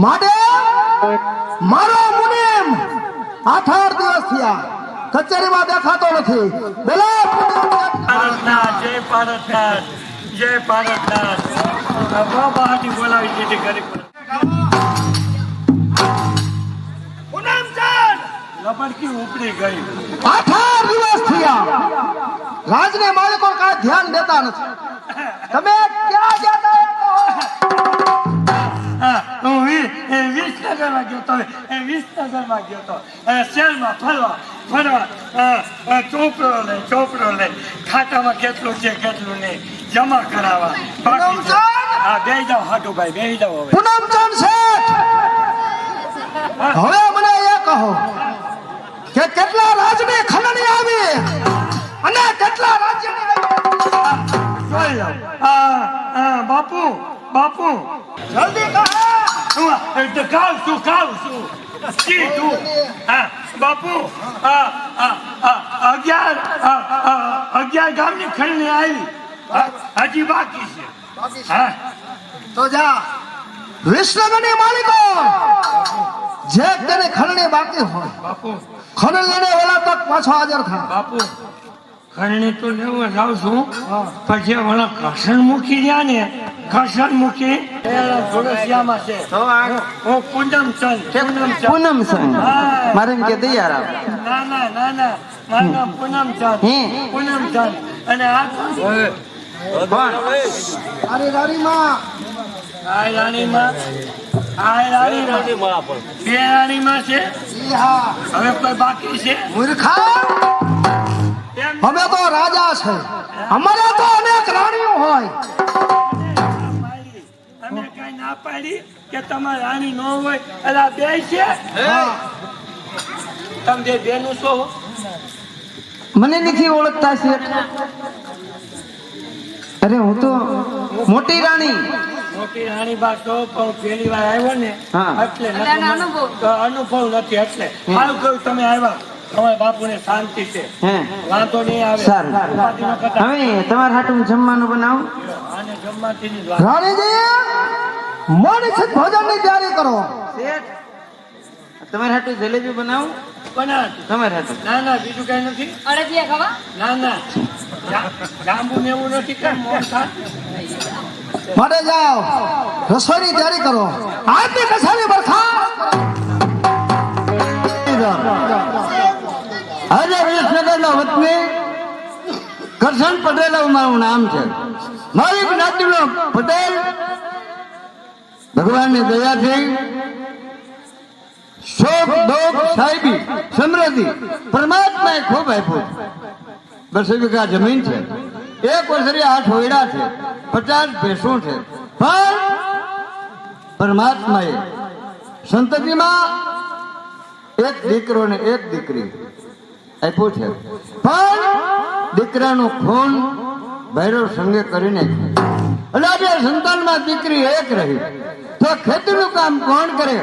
માટે મારો મુનિમ 8 દિવસ થયા કચેરીમાં દેખાતો નથી. બોલો ભારતનાથ, જય ભારતનાથ, જય ભારતનાથ. બાબાની બોલાવી દીધી ગરીબ લપડકી ઉપડી ગઈ. 8 દિવસ થયા રાજને માલિકો કાંઈ ધ્યાન દેતા નથી. તમે ક્યાં જતા હું વિસનગરમાં ગયો હતો. વિસનગરમાં ગયો હતો શહેરમાં ફરવા ચોપડો લઈ ખાતામાં કેટલું છે કેટલું નહીં જમા કરાવવા. હા, બેહી જાઓ હાટુભાઈ, બેહી જાઓ. હવે પૂનમચંદ શેઠ, હવે મને એ કહો કે કેટલા રાજની ખંડણી આવી અને કેટલા રાજ્યની આવી? બાપુ જલ્દી કહો. કાવ છું તું. હા બાપુ, 11 ગામની ખંડણી આવી, હજી બાકી છે. હા તો જા વિસનગરની માલિકો જે તેને ખંડણી બાકી હોય બાપુ, ખંડ લઈને વેલા તક પાછો હાજર થાય. બાપુ ખંડણી તો લેવા જાઉં છું, પછી ઓલા કસન મૂકી રહ્યા ને, કસન મૂકી જોડસિયામાં છે. હું પૂનમચંદ. પૂનમચંદ હા. મારે એમ કે તૈયાર આવ. ના મારું નામ પૂનમચંદ. હે? પૂનમચંદ. અને આ કોણ? અરે રાણીમાં આ રાણીમાં બે રાણીમાં છે. ઈ હા હવે કોઈ બાકી છે? મૂર્ખા, એમ અમે તો રાજા છે, અમારે તો અનેક રાણીઓ હોય. અમે કઈ ના પાડી કે તમારી રાણી ન હોય. અલા બે છે. હા. તમે બે બેનું છો? મને નથી ઓળખતા છે. અરે હું તો મોટી રાણી. મોટી રાણી બા છો, પણ પહેલી વાર આવ્યો ને હા. એટલે અનુભવ નથી. એટલે સારું કહ્યું તમે આવ્યા. તમારા બાપુને શાંતિ છે, હે વાંધો નહીં આવે. સારું. ઉપાધિ ન કરતા. હવે તમારા હાટું જમવાનું બનાવું. આને જમવાથી જ વાત. રાણીજી, મનસિત ભોજનની તૈયારી કરો. શેઠ, તમારા હાટું જલેબી બનાવું. બનાવ. તમારા હાટું ના બીજું કઈ નથી. અડદિયા ખાવા ના જાંબુ ને એવું નથી. કઈ મોન થાય. માટે જાઓ, રસોઈની તૈયારી કરો. આજની કસાની બરખાસ્ત અરે વિસનગરના વતની કરશન પટેલ મારું નામ છે. મારી જ્ઞાતિનો પટેલ. ભગવાનની દયાથી શોક દોખ સાહેબી સમૃદ્ધિ પરમાત્માએ ખૂબ આપ્યું. 200 વીઘા જમીન છે, 1 વર્ષે 8 હોયડા છે, 50 ભેંસો છે. પણ પરમાત્માએ સંતતિમાં એક દીકરો ને એક દીકરી આપ્યું છે. પણ દીકરાનું ખૂન ભૈરવ સંગે કરી નાખ્યું. એટલે આજે સંતાનમાં દીકરી એક રહી તો ખેતીનું કામ કોણ કરે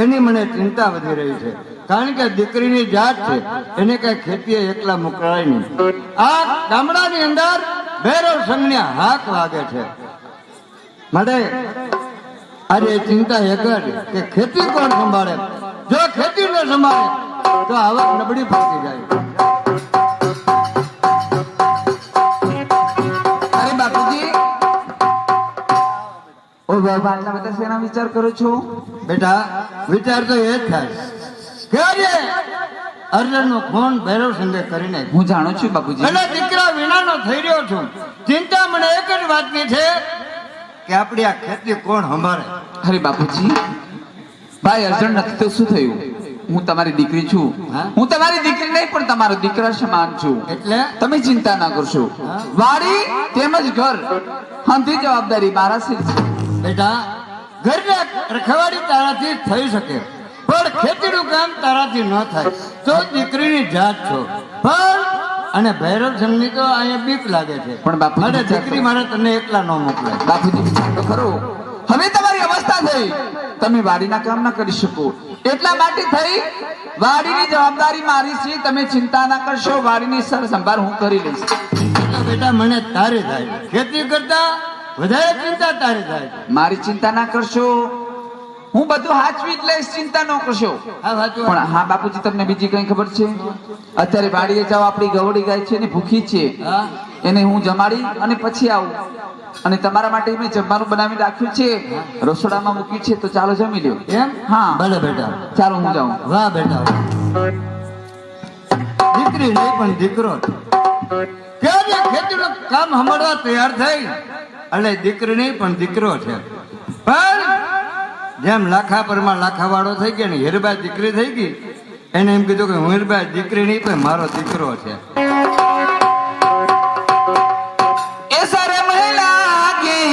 એની મને ચિંતા વધી રહી છે. કારણ કે દીકરીની જાત છે, એને કઈ ખેતીએ એકલા મોકલાય નહીં. આ ગામડાની અંદર ભૈરવ સંઘને હાક વાગે છે. માટે આજે ચિંતા એક જ કે ખેતી કોણ સંભાળે. જો ખેતી ન સંભાળે તો આવક નબળી પડતી જાય. અરે બાપુજી, ઓ બાબા, આટલા બધા શેના વિચાર કરો છો? બેટા, વિચાર તો એ જ થાય કે આજે અર્જુનનો ખૂન ભૈરવ સંગે કરીને હું જાણું છું બાપુજી. અને દીકરા વિનાનો થઈ રહ્યો છું. ચિંતા મને એક જ વાતની છે કે આપણી આ ખેતી કોણ સંભાળે. અરે બાપુજી, ભાઈ અર્જુન નથી તો શું થયું? હું તમારી દીકરી છું. હા? હું તમારી દીકરી નહીં પણ તમારો દીકરા સમાન છું. એટલે તમે ચિંતા ના કરશો. હા? વાડી તેમજ ઘર હંધી જવાબદારી મારા સિર છે. બેટા, ઘરને રખવાડી તારાથી થઈ શકે, પણ ખેતીનું કામ તારાથી ન થાય. તો દીકરીની જાત છો. પણ અને ભૈરવ સંઘની તો અહીંયા બીક લાગે છે. પણ બાપુ, મારે દીકરી મારે તને એકલા ન મોકલાય. બાપુજી વિચાર તો ખરો. હવે તમારી અવસ્થા થઈ, તમે વાડીના કામ ના કરી શકો. એટલા માટે થઈ વાડીની જવાબદારી મારી છે. તમે ચિંતા ના કરશો, વાડીની સર સંભાળ હું કરી લઈશ. બેટા, મને તારે થાય, ખેતી કરતા વધારે ચિંતા તારે થાય. મારી ચિંતા ના કરશો. હું બધું હાચવી જ લઈશ, ચિંતા ન કરશો. હા વાંચો પણ હા બાપુજી, તમને બીજી કઈ ખબર છે? અત્યારે વાડીએ જાઓ, આપણી ગવડી ગાય છે ને ભૂખી છે, હા એને હું જમાડી અને પછી આવું. અને તમારા માટે મેં જમવાનું બનાવી રાખ્યું છે, રસોડામાં મૂક્યું છે, તો ચાલો જમી લ્યો. એમ હા ભલે બેટા ચાલો હું જાઉં. વાહ બેટા દીકરી નહીં પણ દીકરો ત્યારે ખેતીનું કામ હમણાં તૈયાર થઈ એટલે દીકરી નહીં પણ દીકરો છે. પણ જેમ લાખા પરમાં લાખા વાળો થઈ ગયા ને હીરબાઈ દીકરી થઈ ગઈ, એને એમ કીધું કે હું હીરબાઈ દીકરી નહીં પણ મારો દીકરો છે. એ શરમ લાગી,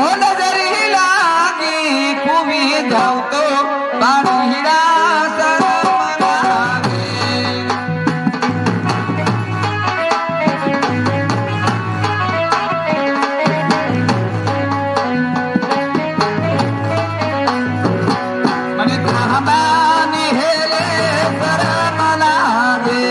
ઓ નજરી લાગી, કુવી જાઉં તો પાણીડા શરમ લાગે. મને ત્રાહબાની હેલે શરમ લાગે.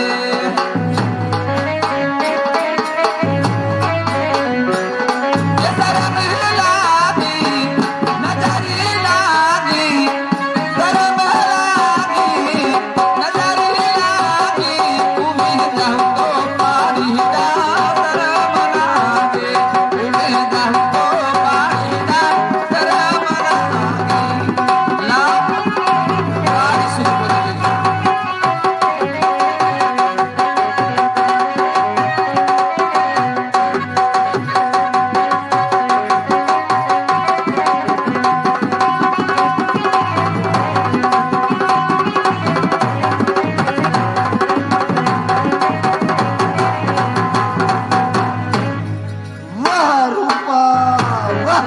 વાહ રૂપા વાહ,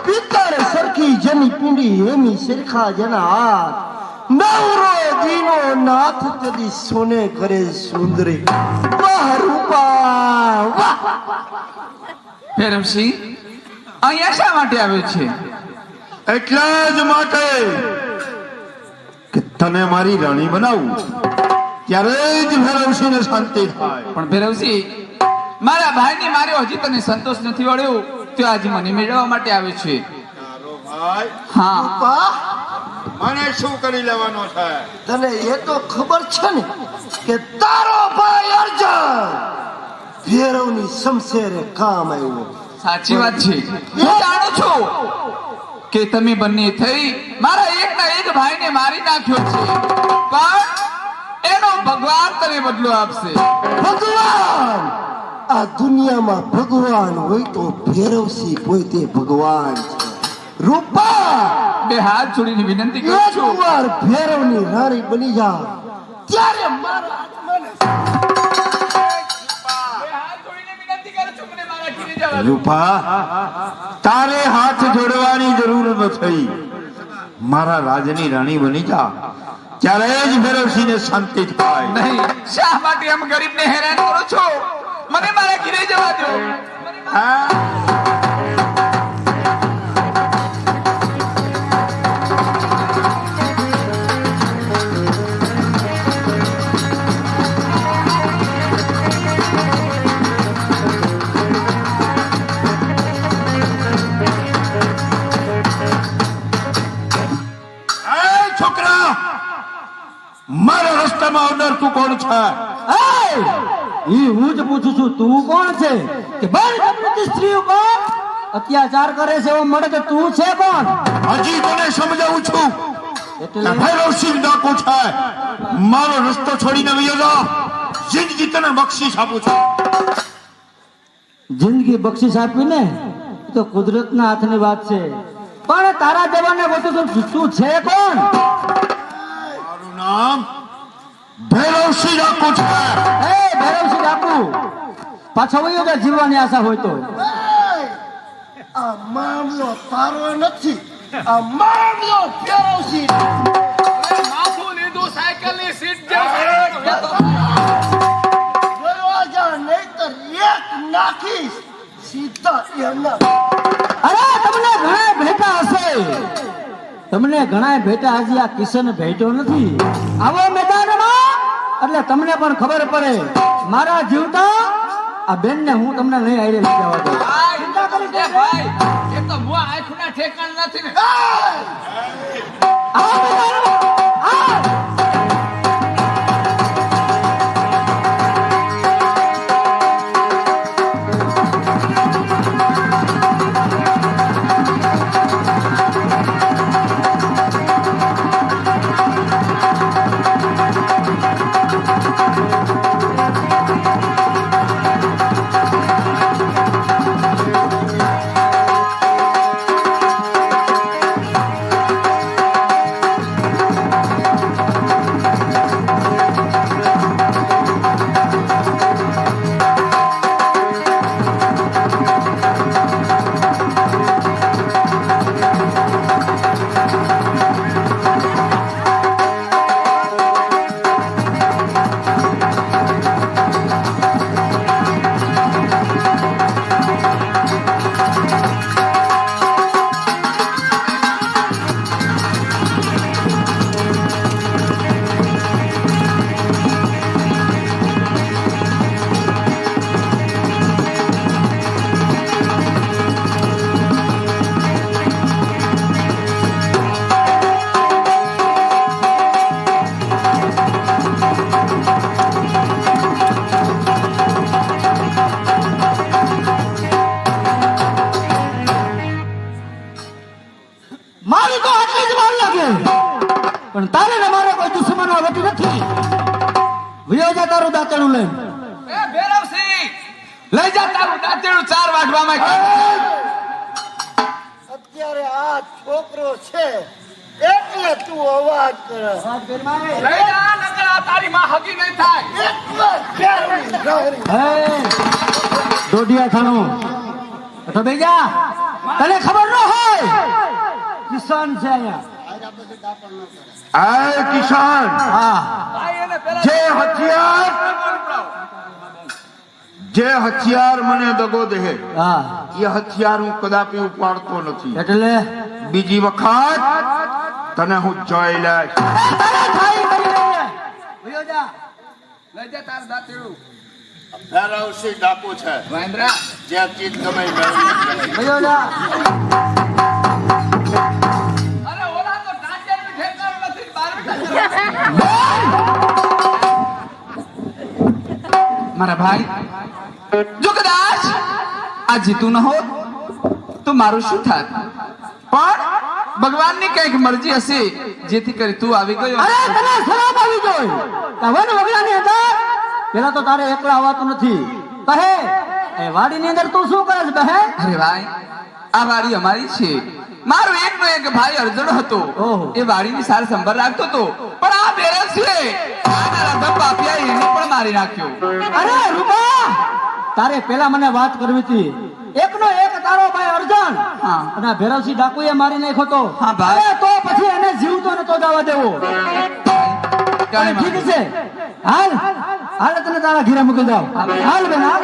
પિત્તળ સરખી જેની પીંડી એમી સરખા જેના હાથ, નવરો દીનો નાથ જદી સોને કરે સુંદરી. વાહ રૂપા વાહ. ભૈરવસિંહ અહીંયા શા માટે આવ્યો છે? એટલા જ માટે કે તને મારી રાણી બનાવું, ત્યારે જ ભૈરવસિંહને શાંતિ થાય. પણ ભૈરવસિંહ, મારા ભાઈને માર્યો, હજી તને સંતોષ નથી વળ્યો, તો આજે મને મેળવવા માટે આવ્યો છે. તારો ભાઈ હા, રૂપા, મને શું કરી લેવાનો છે? તને એ તો ખબર છે ને કે તારો ભાઈ અર્જુન ભૈરવની શમશેરે કામ આવ્યો. સાચી વાત છે. હું જાણું છું કે તમે બંને થઈ મારા એકના એક ભાઈને મારી નાખ્યો છે, પણ એનો ભગવાન તને બદલો આપશે. ભગવાન, આ દુનિયામાં ભગવાન હોય તો ભૈરવસિંહ પોતે ભગવાન છે. રૂપા, બે હાથ જોડીને વિનંતી કરું એક છું. વાર ભૈરવની રાણી બની જા, ત્યારે મારા આત્માને રૂપા, તારે હાથ જોડવાની જરૂર નથી. મારા રાજની રાણી બની જા, ત્યારે જ ભૈરવસિંહને શાંતિ થાય. નહીં, શા માટે આમ ગરીબને હેરાન કરો છો? મને મારા ઘરે જવા દો. એ છોકરા, મારા રસ્તામાં આવનાર તું કોણ છે? ઈ હું જ પૂછું છું, તું કોણ છે કે બાર ગામની સ્ત્રી ઉપર અત્યાચાર કરે છે એવો મળે તો તું છે કોણ? હજી તને સમજાવું છું એટલે ભૈરવસિંહ ડાકુ છે. મારો રસ્તો છોડીને વયો જા, જિંદગી તને બક્ષિસ આપું છું. જિંદગી બક્ષિસ આપી ને એ તો કુદરતના હાથની વાત છે, પણ તારા જવાને બધું તું છે કોણ? મારું નામ ભૈરવસિંહ ડાકુ છે. એ ભૈરવસિંહ ડાકુ, પાછો વયો જા જીવવાની આશા હોય તો. આ મામલો તારો નથી, આ મામલો ભૈરવસિંહ. માથું લીધું સાયકલની સીટ દરવાજા નહીંતર એક નાખીશ સીધા એના. અરે તમને ઘણા ભેટા હશે, તમને ઘણા ભેટા હજી આ કિશન ભેટો નથી. આવો મેદાનમાં એટલે તમને પણ ખબર પડે. મારા જીવતા આ બેન ને હું તમને નહીં આઈ લઈ જવા દઉં. ભાઈ, એ તો તો હું આંખના ઠેકાણ નથી ને મારી તો આટલી જ વાર લાગે પણ તારે ને મારે કોઈ દુશ્મન વટી નથી. વિયો જા તારું દાંતેડું લઈને. એ ભેરવસિંહ લઈ જા તારું દાંતેડું 4 વાટવામાં અત્યારે આ છોકરો છે એટલે તું અવાજ કરે. લઈ જા નકર આ તારી માં હગી નહીં થાય દોઢિયા ખાનું તો બે જા. તને ખબર ન હોય કિસાન છે અહીંયા. આય કિસાન, હા જે હથિયાર મને દગો દે હા એ હથિયાર હું કદાપી ઉપાડતો નથી. એટલે બીજી વખત તને હું જોઈ લઈશ. લઈ જા તારું દાંતેડું ભેરવસિંહ ડાકુ છે, મહેન્દ્રા જે ચીજ તમે મેળવી. વિયો જા. અરે ઓલા તો દાંતેડું ઠેકાણ નથી બાર મારા ભાઈ જો કદાચ આ જીતું ન હોત તો મારું શું થાત, પણ ભગવાનની કંઈક મરજી હશે જેથી કરી તું આવી ગયો. અરે તને શરમ આવી જોઈ. તવન વગડાની અંદર પેલા તો તારે એકલા આવતું નથી. કહે એ વાડીની અંદર તું શું કરે છે બહે? અરે ભાઈ આ વાડી અમારી છે. મારો એકનો એક ભાઈ અર્જુન હતો, ઓહો. એ વાડીની સાર સંભાળ રાખતો હતો, પણ આ બેરસ છે આના રધમ બાપિયા એને પણ મારી નાખ્યો. અરે રૂપા, તારે પેલા મને વાત કરવી હતી. એકનો એક તારો ભાઈ અર્જુન હા. અને આ ભેરવસિંહ ડાકુએ મારી નાખ્યો તો. હા, ભાઈ. અરે તો પછી એને જીવતો નતો જવા દેવો. કાંઈ ઠીક છે, હાલ હાલ તને તારા ઘીરે મૂકી જાવ. હાલ બેન હાલ.